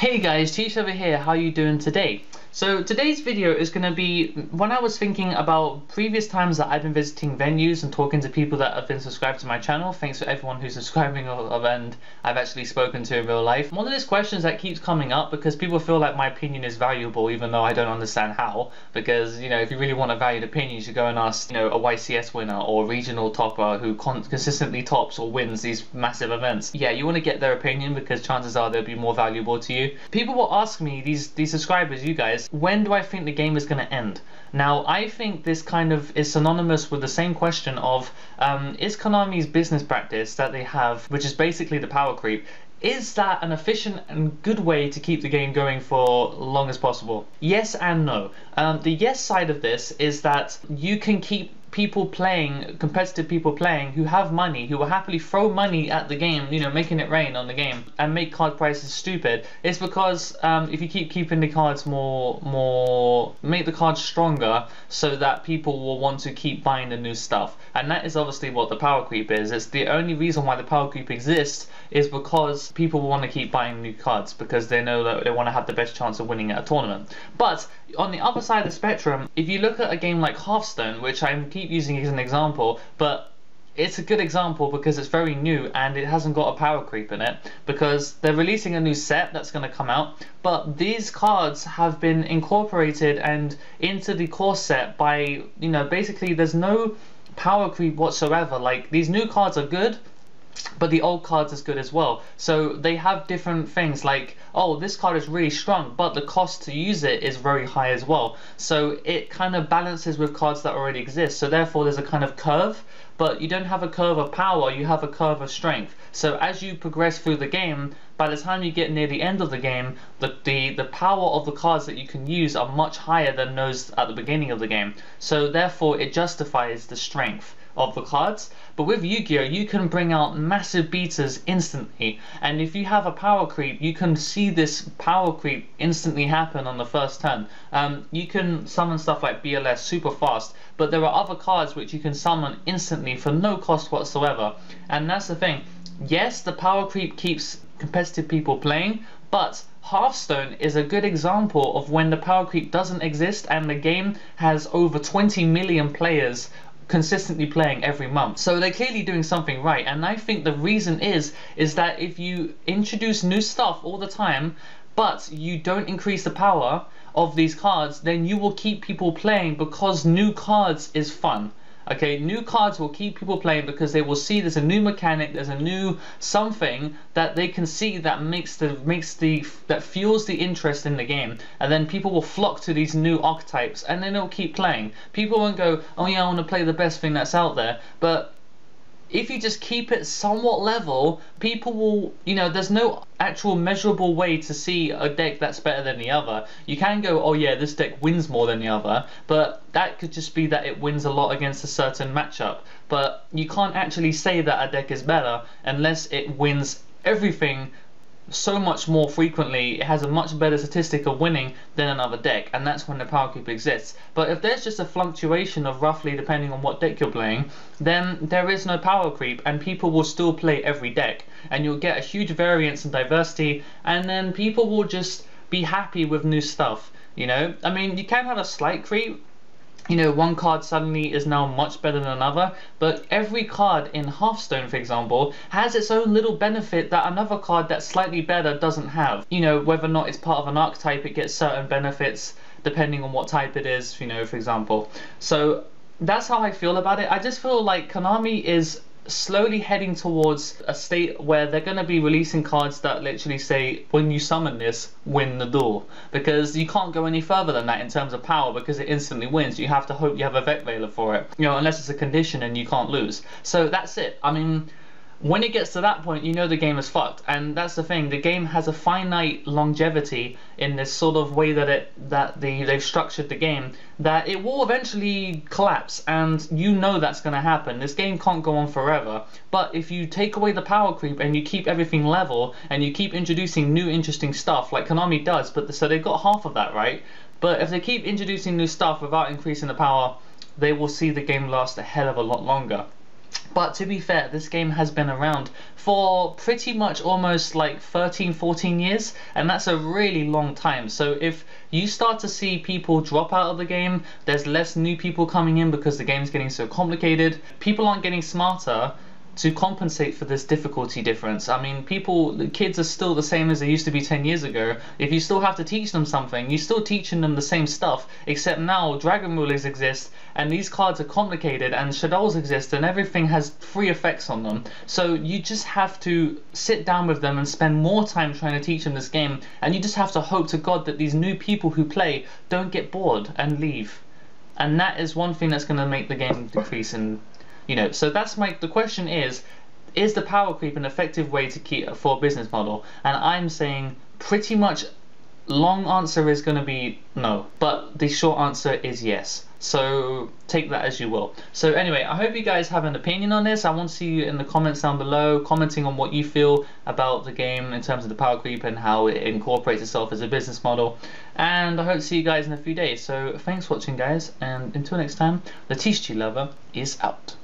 Hey guys, Tish over here, how are you doing today? So today's video is going to be when I was thinking about previous times that I've been visiting venues and talking to people that have been subscribed to my channel. Thanks to everyone who's subscribing and I've actually spoken to in real life. One of those questions that keeps coming up because people feel like my opinion is valuable even though I don't understand how. Because, you know, if you really want a valued opinion, you should go and ask, you know, a YCS winner or a regional topper who consistently tops or wins these massive events. Yeah, you want to get their opinion because chances are they'll be more valuable to you. People will ask me, these subscribers, you guys, when do I think the game is going to end? Now, I think this kind of is synonymous with the same question of, is Konami's business practice that they have, which is basically the power creep, is that an efficient and good way to keep the game going for long as possible? Yes and no. The yes side of this is that you can keep people playing, competitive people playing, who have money, who will happily throw money at the game, you know, making it rain on the game, and make card prices stupid. It's because if you keep keeping the cards make the cards stronger, so that people will want to keep buying the new stuff. And that is obviously what the power creep is. It's the only reason why the power creep exists is because people want to keep buying new cards because they know that they want to have the best chance of winning at a tournament. But on the other side of the spectrum, if you look at a game like Hearthstone, which I keep using as an example, but it's a good example because it's very new and it hasn't got a power creep in it, because they're releasing a new set that's going to come out, but these cards have been incorporated and into the core set by, you know, basically there's no power creep whatsoever. Like, these new cards are good, but the old cards is good as well. So they have different things like, oh, this card is really strong, but the cost to use it is very high as well. So it kind of balances with cards that already exist. So therefore there's a kind of curve, but you don't have a curve of power, you have a curve of strength. So as you progress through the game, by the time you get near the end of the game, the power of the cards that you can use are much higher than those at the beginning of the game. So therefore it justifies the strength of the cards. But with Yu-Gi-Oh! You can bring out massive beaters instantly, and if you have a power creep, you can see this power creep instantly happen on the first turn. You can summon stuff like BLS super fast, but there are other cards which you can summon instantly for no cost whatsoever. And that's the thing. Yes, the power creep keeps competitive people playing, but Hearthstone is a good example of when the power creep doesn't exist and the game has over 20 million players consistently playing every month. So they're clearly doing something right, and I think the reason is that if you introduce new stuff all the time but you don't increase the power of these cards, then you will keep people playing because new cards is fun. Okay, new cards will keep people playing because they will see there's a new mechanic, there's a new something that they can see that that fuels the interest in the game, and then people will flock to these new archetypes and then they'll keep playing. People won't go, oh yeah, I want to play the best thing that's out there, but if you just keep it somewhat level, people will, you know, there's no actual measurable way to see a deck that's better than the other. You can go, oh yeah, this deck wins more than the other, but that could just be that it wins a lot against a certain matchup. But you can't actually say that a deck is better unless it wins everything so much more frequently. It has a much better statistic of winning than another deck, and that's when the power creep exists. But if there's just a fluctuation of roughly depending on what deck you're playing, then there is no power creep and people will still play every deck, and you'll get a huge variance and diversity, and then people will just be happy with new stuff. You know, I mean, you can have a slight creep. You know, one card suddenly is now much better than another, but every card in Hearthstone, for example, has its own little benefit that another card that's slightly better doesn't have. You know, whether or not it's part of an archetype, it gets certain benefits depending on what type it is, you know, for example. So that's how I feel about it. I just feel like Konami is slowly heading towards a state where they're going to be releasing cards that literally say, when you summon this, win the duel, because you can't go any further than that in terms of power because it instantly wins. You have to hope you have a Vet Veiler for it, you know, unless it's a condition and you can't lose. So that's it. I mean, when it gets to that point, you know the game is fucked, and that's the thing. The game has a finite longevity in this sort of way that they've structured the game, that it will eventually collapse, and you know that's going to happen. This game can't go on forever. But if you take away the power creep and you keep everything level and you keep introducing new interesting stuff like Konami does, but so they've got half of that right. But if they keep introducing new stuff without increasing the power, they will see the game last a hell of a lot longer. But to be fair, this game has been around for pretty much almost like 13, 14 years, and that's a really long time. So if you start to see people drop out of the game, there's less new people coming in because the game's getting so complicated, people aren't getting smarter to compensate for this difficulty difference. I mean, the kids are still the same as they used to be 10 years ago. If you still have to teach them something, you're still teaching them the same stuff, except now dragon rulers exist, and these cards are complicated, and shadows exist, and everything has free effects on them. So you just have to sit down with them and spend more time trying to teach them this game, and you just have to hope to God that these new people who play don't get bored and leave. And that is one thing that's going to make the game decrease in, you know. So that's the question is the power creep an effective way to keep for a business model? And I'm saying pretty much long answer is going to be no, but the short answer is yes. So take that as you will. So anyway, I hope you guys have an opinion on this. I want to see you in the comments down below, commenting on what you feel about the game in terms of the power creep and how it incorporates itself as a business model. And I hope to see you guys in a few days. So thanks for watching, guys, and until next time, the Thetcglover is out.